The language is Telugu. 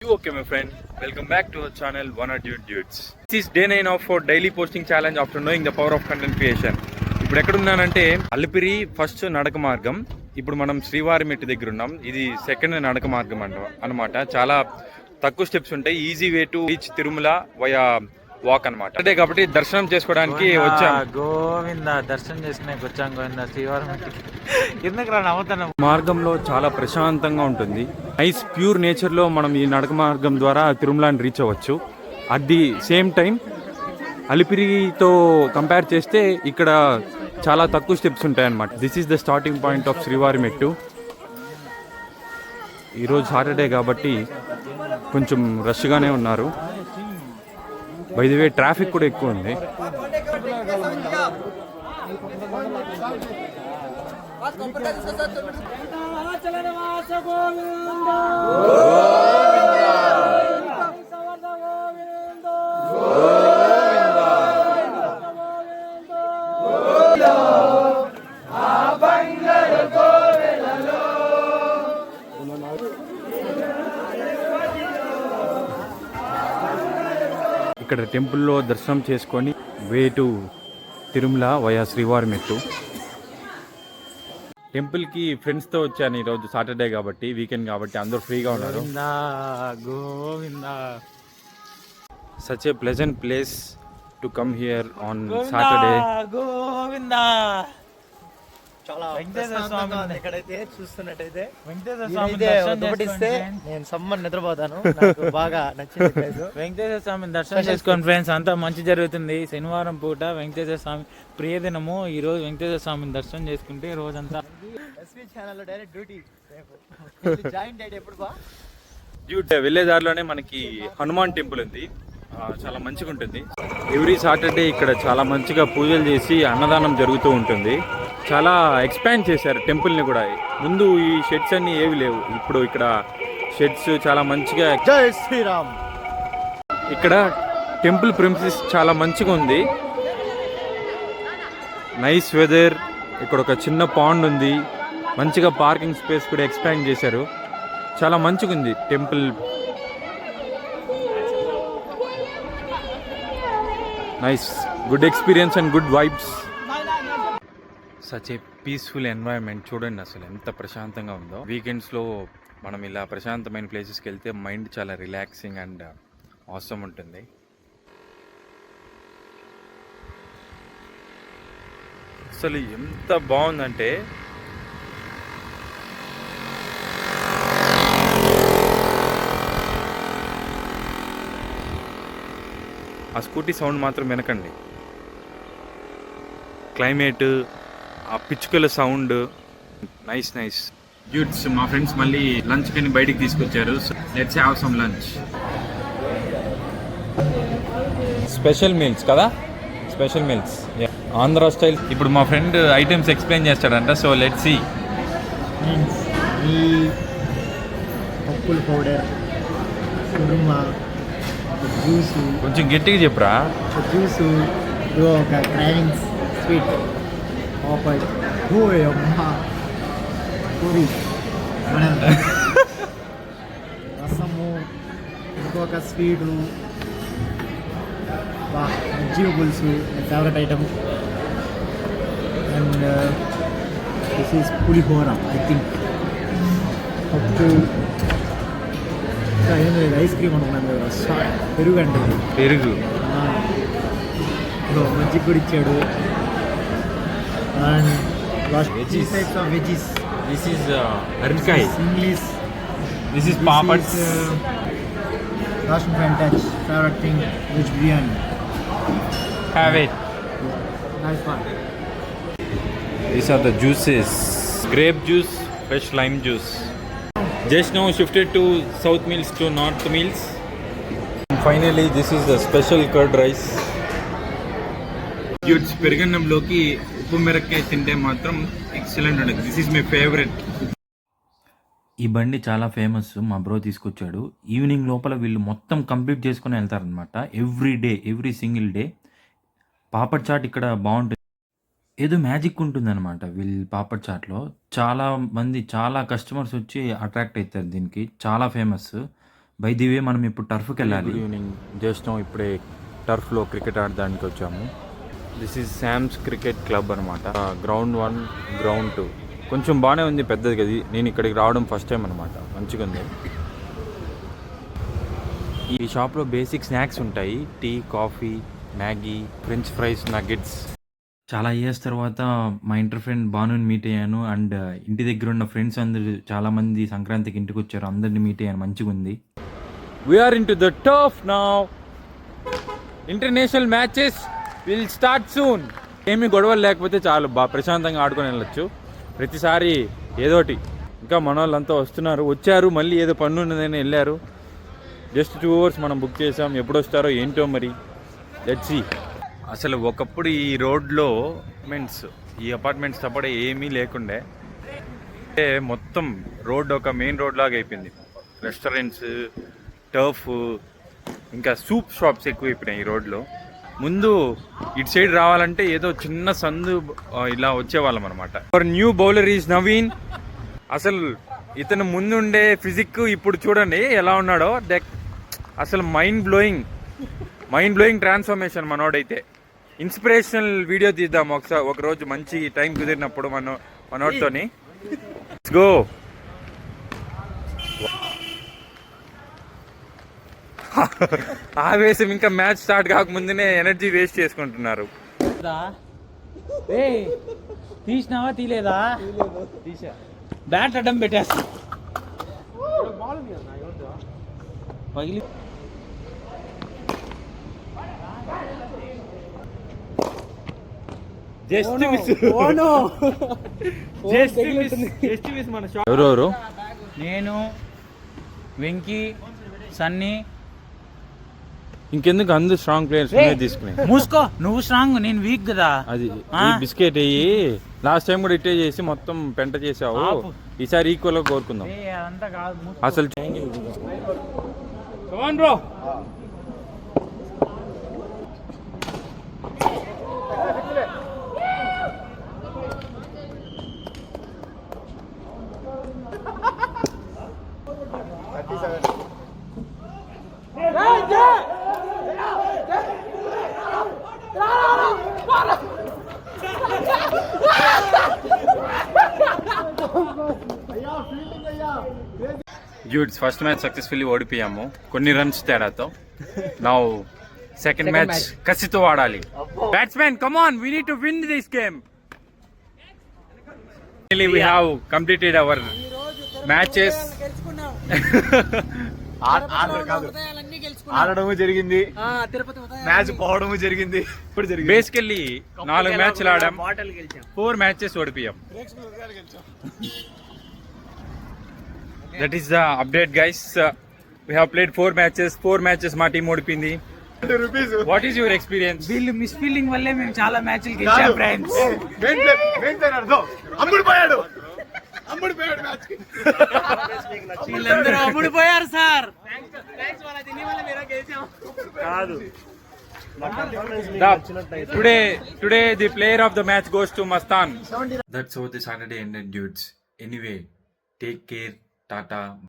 Okay, my friend. Welcome back to our channel, One Or Dude Dudes. This is day 9 of our daily posting challenge after knowing the power of content creation. ఇప్పుడు ఎక్కడున్నానంటే అలిపిరి ఫస్ట్ నడక మార్గం. ఇప్పుడు మనం శ్రీవారి మెట్టు దగ్గర ఉన్నాం. ఇది సెకండ్ నడక మార్గం అనమాట. చాలా తక్కువ స్టెప్స్ ఉంటాయి. Easy way to reach Tirumala via walk అనమాట. అంటే కాబట్టి దర్శనం చేసుకోవడానికి వచ్చాం. గోవింద దర్శనం చేసుకునేకి వచ్చాం. గోవింద శ్రీవారం ఎందుకు రా నవ్వుతాను. మార్గంలో చాలా ప్రశాంతంగా ఉంటుంది. నైస్ ప్యూర్ నేచర్లో మనం ఈ నడక మార్గం ద్వారా తిరుమలని రీచ్ అవ్వచ్చు. అట్ ది సేమ్ టైం అలిపిరితో కంపేర్ చేస్తే ఇక్కడ చాలా తక్కువ స్టెప్స్ ఉంటాయన్నమాట. This is the starting point of Srivari Mettu. ఈరోజు సాటర్డే కాబట్టి కొంచెం రష్గానే ఉన్నారు. బై ది వే ట్రాఫిక్ కూడా ఎక్కువ ఉంది. ఇక్కడ టెంపుల్లో దర్శనం చేసుకొని వే టు తిరుమల వయా శ్రీవారి మెట్టు. టెంపుల్కి ఫ్రెండ్స్తో వచ్చాను ఈరోజు సాటర్డే కాబట్టి, వీకెండ్ కాబట్టి అందరూ ఫ్రీగా ఉన్నారు. Such a pleasant place to come here on Saturday. Venkateswara Swamy ఎక్కడైతే చూస్తున్నట్టయితే నేను సమ్మర్ నిద్రపోతాను. బాగా నచ్చింది వెంకటేశ్వర స్వామి దర్శనం చేసుకోండి ఫ్రెండ్స్. అంతా మంచి జరుగుతుంది. శనివారం పూట వెంకటేశ్వర స్వామి ప్రియదినము. ఈ రోజు వెంకటేశ్వర స్వామిని దర్శనం చేసుకుంటే రోజంతా వెళ్ళే దారిలోనే మనకి హనుమాన్ టెంపుల్ ఉంది. చాలా మంచిగా ఉంటుంది. ఎవ్రీ సాటర్డే ఇక్కడ చాలా మంచిగా పూజలు చేసి అన్నదానం జరుగుతూ ఉంటుంది. చాలా ఎక్స్పాండ్ చేశారు టెంపుల్ని కూడా. ముందు ఈ షెడ్స్ అన్ని ఏవి లేవు, ఇప్పుడు ఇక్కడ షెడ్స్ చాలా మంచిగా. జై శ్రీరామ్. ఇక్కడ టెంపుల్ ప్రిమిసెస్ చాలా మంచిగా ఉంది. Nice weather. ఇక్కడ ఒక చిన్న పాండ్ ఉంది. మంచిగా పార్కింగ్ స్పేస్ కూడా ఎక్స్పాండ్ చేశారు. చాలా మంచిగా ఉంది temple. Nice, good experience and good vibes. Such a peaceful environment. చూడండి అసలు ఎంత ప్రశాంతంగా ఉందో. వీకెండ్స్లో మనం ఇలా ప్రశాంతమైన ప్లేసెస్కి వెళ్తే మైండ్ చాలా రిలాక్సింగ్ అండ్ ఆసమ్ ఉంటుంది. అసలు ఎంత బాగుందంటే ఆ స్కూటీ సౌండ్ మాత్రం వినకండి. క్లైమేట్, ఆ పిచ్చుకల సౌండ్. Nice nice dudes. మా ఫ్రెండ్స్ మళ్ళీ లంచ్ కని బయటికి తీసుకొచ్చారు. Let's have some lunch. Special meals కదా, స్పెషల్ మీల్స్ ఆంధ్ర స్టైల్. ఇప్పుడు మా ఫ్రెండ్ ఐటమ్స్ ఎక్స్ప్లెయిన్ చేస్తాడంట. So let's see. పప్పుల పౌడర్, కుర్మా, జ్యూసు. కొంచెం గట్టిగా చెప్పురా. జ్యూసు, ఒక క్రైవింగ్స్ స్వీట్, పాపడ్, పూరి, రసము, ఇంకొక స్వీటు, మజ్జిగ పులుసు, favourite item. And this is pulihora. I think pappu. Ice cream అనుకున్నాను కదా, పెరుగు అంటే పెరుగు. మజ్జిగ కూడా ఇచ్చాడు. And last types of veggies. This is aratikaya. English. This is papads. Last ఫ్యాంటాస్ favourite thing veg biryani. Have it. Nice one. These are the juices. Grape juice, fresh lime juice. Just now shifted to south meals to north meals. And finally this is the special curd rice. Dudes, పెరుగన్నంలోకి ఉప్పు మిరపకాయ తింటే మాత్రం ఎక్సలెంట్ ఉంటుంది. This is my favourite. ఈ బండి చాలా ఫేమస్. మా బ్రో తీసుకొచ్చాడు. ఈవినింగ్ లోపల వీళ్ళు మొత్తం కంప్లీట్ చేసుకుని వెళ్తారనమాట. Every day, every single day. Papad chaat ఇక్కడ బాగుంటుంది. ఏదో మ్యాజిక్ ఉంటుందన్నమాట వీళ్ళ పాపడ్ చాట్లో. చాలా మంది చాలా కస్టమర్స్ వచ్చి అట్రాక్ట్ అవుతారు దీనికి. చాలా ఫేమస్. బై ది వే మనం ఇప్పుడు టర్ఫ్కి వెళ్ళాలి. ఈవినింగ్ జస్ట్ ఇప్పుడే టర్ఫ్లో క్రికెట్ ఆడడానికి వచ్చాము. దిస్ ఈజ్ శామ్స్ క్రికెట్ క్లబ్ అనమాట. గ్రౌండ్ 1, గ్రౌండ్ 2 కొంచెం బాగానే ఉంది, పెద్దది కదా. నేను ఇక్కడికి రావడం ఫస్ట్ టైం అనమాట. మంచిగా ఉంది. ఈ షాప్లో బేసిక్ స్నాక్స్ ఉంటాయి. Tea, coffee, Maggi, French fries, nuggets. చాలా ఇయర్స్ తర్వాత మా ఇంటర్ ఫ్రెండ్ బానుని మీట్ అయ్యాను. అండ్ ఇంటి దగ్గర ఉన్న ఫ్రెండ్స్ అందరూ చాలామంది సంక్రాంతికి ఇంటికి వచ్చారు. అందరిని మీట్ అయ్యాను. మంచిగా ఉంది. We're into the turf now. International matches will start soon. ఏమీ గొడవలు లేకపోతే చాలు, బాగా ప్రశాంతంగా ఆడుకొని వెళ్ళొచ్చు. ప్రతిసారి ఏదోటి. ఇంకా మన వాళ్ళంతా వచ్చారు, మళ్ళీ ఏదో పన్ను ఉన్నదని వెళ్ళారు. జస్ట్ 2 hours మనం బుక్ చేసాం. ఎప్పుడు వస్తారో ఏంటో మరి. Let's see. అసలు ఒకప్పుడు ఈ రోడ్లో ఈ అపార్ట్మెంట్స్ తప్ప ఏమీ లేకుండే. అంటే మొత్తం రోడ్ ఒక మెయిన్ రోడ్ లాగా అయిపోయింది. రెస్టారెంట్స్, టర్ఫ్, ఇంకా సూప్ షాప్స్ ఎక్కువైపోయినాయి ఈ రోడ్లో. ముందు ఇటు సైడ్ రావాలంటే ఏదో చిన్న సందు ఇలా వచ్చేవాళ్ళం అనమాట. New bowler is Naveen. అసలు ఇతను ముందుండే ఫిజిక్ ఇప్పుడు చూడండి ఎలా ఉన్నాడో. అసలు మైండ్ బ్లోయింగ్ ట్రాన్స్ఫర్మేషన్ మనోడైతే. ఇన్స్పిరేషనల్ వీడియో తీద్దాం ఒక రోజు మంచి టైం కుదిరినప్పుడు మనోడితోని. Let's go. ఆవేశం ఇంకా మ్యాచ్ స్టార్ట్ కాకముందునే ఎనర్జీ వేస్ట్ చేసుకుంటున్నారు. తీసినావా? తీలేదా? బ్యాట్ అడ్డం పెట్టేస్తా. పగిలి ఎవరెవరు? నేను, వెంకీ, సన్నీ. ఇంకెందుకు అందరు స్ట్రాంగ్ ప్లేయర్స్ తీసుకునే. మూసుకో, నువ్వు స్ట్రాంగ్, నేను వీక్ కదా. అది బిస్కెట్ అయ్యి లాస్ట్ టైం కూడా ఇట్టే చేసి మొత్తం పెంట చేసావు. ఈసారి ఈక్వల్ గా కోరుకుందాం. అసలు డ్యూడ్స్ ఫస్ట్ మ్యాచ్ సక్సెస్ఫుల్లీ ఓడిపోయాము కొన్ని రన్స్ తేడాతో. నౌ సెకండ్ మ్యాచ్ కసితో ఆడాలి. Batsmen come on, we need to win this game. We have completed our matches. ఆడడము జరిగింది, మ్యాచ్ పోవడము జరిగింది. బేసికల్లీ 4 మ్యాచ్లు ఆడాం, 4 మ్యాచెస్ ఓడిపోయాం. That is the update guys. We have played 4 matches మా టీం ఓడిపోయింది. What is your experience? వీళ్ళు మిస్ ఫీల్డింగ్ వల్లే మేము చాలా మ్యాచ్లు గెలిచాం ఫ్రెండ్స్. వీళ్ళందరూ అమ్ముడిపోయారు సార్. కాదు. Today the player of the match goes to Mastan. That's how the Saturday ended, dudes. Anyway, take care. Tata.